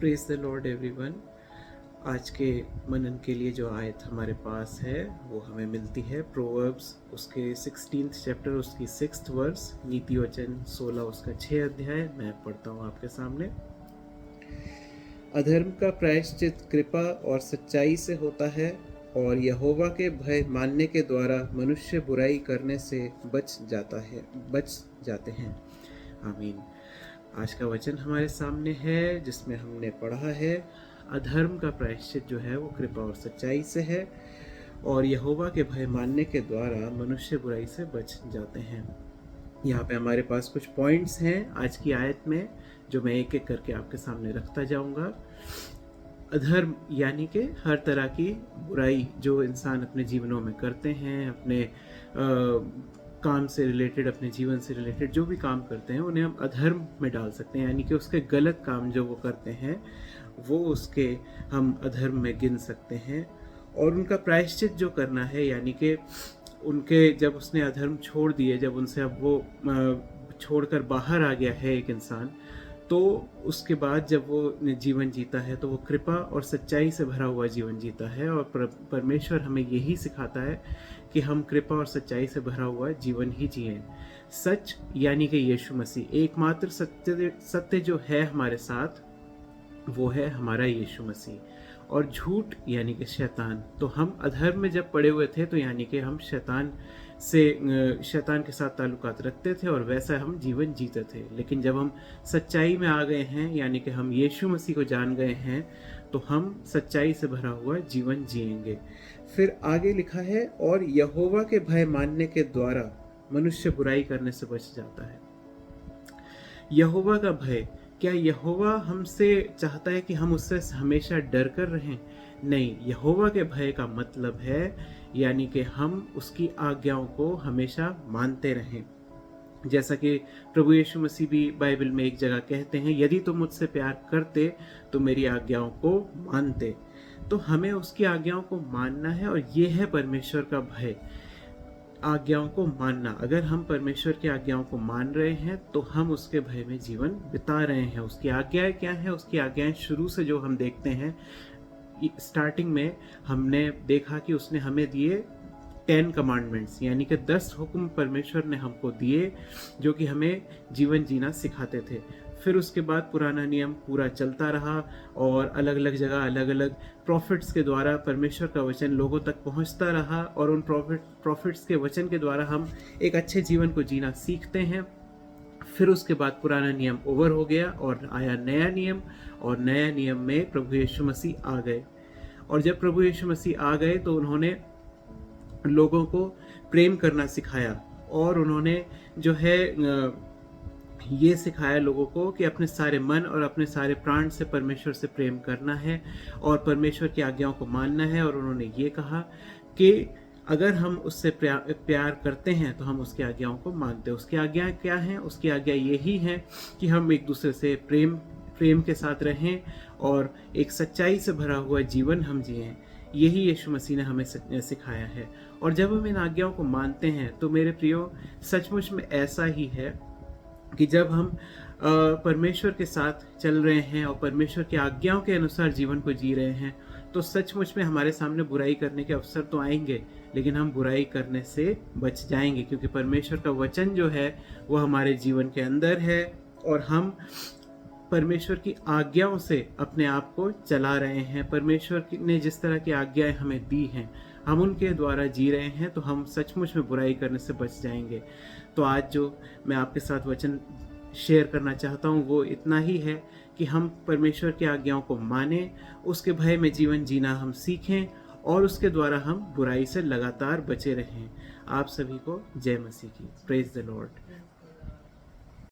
Praise the Lord everyone. आज के मनन के लिए जो आयत हमारे पास है वो हमें मिलती है प्रोवर्ब्स उसके 16th चैप्टर उसकी 6th वर्स, नीति वचन 16 उसका 6 अध्याय। मैं पढ़ता हूँ आपके सामने। अधर्म का प्रायश्चित कृपा और सच्चाई से होता है, और यहोवा के भय मानने के द्वारा मनुष्य बुराई करने से बच जाते हैं। आमीन। आज का वचन हमारे सामने है जिसमें हमने पढ़ा है अधर्म का प्रायश्चित जो है वो कृपा और सच्चाई से है, और यहोवा के भय मानने के द्वारा मनुष्य बुराई से बच जाते हैं। यहाँ पे हमारे पास कुछ पॉइंट्स हैं आज की आयत में जो मैं एक एक करके आपके सामने रखता जाऊंगा। अधर्म यानी कि हर तरह की बुराई जो इंसान अपने जीवनों में करते हैं, अपने काम से रिलेटेड, अपने जीवन से रिलेटेड जो भी काम करते हैं उन्हें हम अधर्म में डाल सकते हैं, यानी कि उसके गलत काम जो वो करते हैं वो उसके हम अधर्म में गिन सकते हैं। और उनका प्रायश्चित जो करना है, यानी कि उनके जब उसने अधर्म छोड़ दिए, जब उनसे अब वो छोड़कर बाहर आ गया है एक इंसान, तो उसके बाद जब वो जीवन जीता है तो वो कृपा और सच्चाई से भरा हुआ जीवन जीता है। और परमेश्वर हमें यही सिखाता है कि हम कृपा और सच्चाई से भरा हुआ जीवन ही जिएं। सच यानी कि यीशु मसीह, एकमात्र सत्य जो है हमारे साथ वो है हमारा यीशु मसीह। और झूठ यानी कि शैतान, तो हम अधर्म में जब पड़े हुए थे तो यानी कि हम शैतान के साथ ताल्लुकात रखते थे और वैसा हम जीवन जीते थे। लेकिन जब हम सच्चाई में आ गए हैं, यानी कि हम यीशु मसीह को जान गए हैं, तो हम सच्चाई से भरा हुआ जीवन जिएंगे। फिर आगे लिखा है, और यहोवा के भय मानने के द्वारा मनुष्य बुराई करने से बच जाता है। यहोवा का भय, क्या यहोवा हमसे चाहता है कि हम उससे हमेशा डर कर रहें? नहीं, यहोवा के भय का मतलब है यानी कि हम उसकी आज्ञाओं को हमेशा मानते रहें। जैसा कि प्रभु यीशु मसीह भी बाइबल में एक जगह कहते हैं, यदि तुम मुझसे प्यार करते तो मेरी आज्ञाओं को मानते। तो हमें उसकी आज्ञाओं को मानना है, और ये है परमेश्वर का भय, आज्ञाओं को मानना। अगर हम परमेश्वर की आज्ञाओं को मान रहे हैं तो हम उसके भय में जीवन बिता रहे हैं। उसकी आज्ञाएं क्या है? उसकी आज्ञाएं शुरू से जो हम देखते हैं, स्टार्टिंग में हमने देखा कि उसने हमें दिए 10 कमांडमेंट्स, यानी कि 10 हुक्म परमेश्वर ने हमको दिए जो कि हमें जीवन जीना सिखाते थे। फिर उसके बाद पुराना नियम पूरा चलता रहा, और अलग अलग जगह अलग अलग प्रॉफिट्स के द्वारा परमेश्वर का वचन लोगों तक पहुंचता रहा, और उन प्रॉफिट्स के वचन के द्वारा हम एक अच्छे जीवन को जीना सीखते हैं। फिर उसके बाद पुराना नियम ओवर हो गया और आया नया नियम, और नया नियम में प्रभु यीशु मसीह आ गए। और जब प्रभु यीशु मसीह आ गए तो उन्होंने लोगों को प्रेम करना सिखाया, और उन्होंने जो है ये सिखाया लोगों को कि अपने सारे मन और अपने सारे प्राण से परमेश्वर से प्रेम करना है और परमेश्वर की आज्ञाओं को मानना है। और उन्होंने ये कहा कि अगर हम उससे प्यार करते हैं तो हम उसकी आज्ञाओं को मानते हैं। उसकी आज्ञाएं क्या हैं? उसकी आज्ञा यही है कि हम एक दूसरे से प्रेम के साथ रहें और एक सच्चाई से भरा हुआ जीवन हम जिएं। यही यीशु मसीह ने हमें सिखाया है। और जब हम इन आज्ञाओं को मानते हैं तो मेरे प्रियो, सचमुच में ऐसा ही है कि जब हम परमेश्वर के साथ चल रहे हैं और परमेश्वर की आज्ञाओं के अनुसार जीवन को जी रहे हैं, तो सचमुच में हमारे सामने बुराई करने के अवसर तो आएंगे, लेकिन हम बुराई करने से बच जाएंगे, क्योंकि परमेश्वर का वचन जो है वो हमारे जीवन के अंदर है, और हम परमेश्वर की आज्ञाओं से अपने आप को चला रहे हैं। परमेश्वर ने जिस तरह की आज्ञाएं हमें दी हैं, हम उनके द्वारा जी रहे हैं, तो हम सचमुच में बुराई करने से बच जाएंगे। तो आज जो मैं आपके साथ वचन शेयर करना चाहता हूँ वो इतना ही है कि हम परमेश्वर की आज्ञाओं को मानें, उसके भय में जीवन जीना हम सीखें, और उसके द्वारा हम बुराई से लगातार बचे रहें। आप सभी को जय मसीह की। Praise the Lord.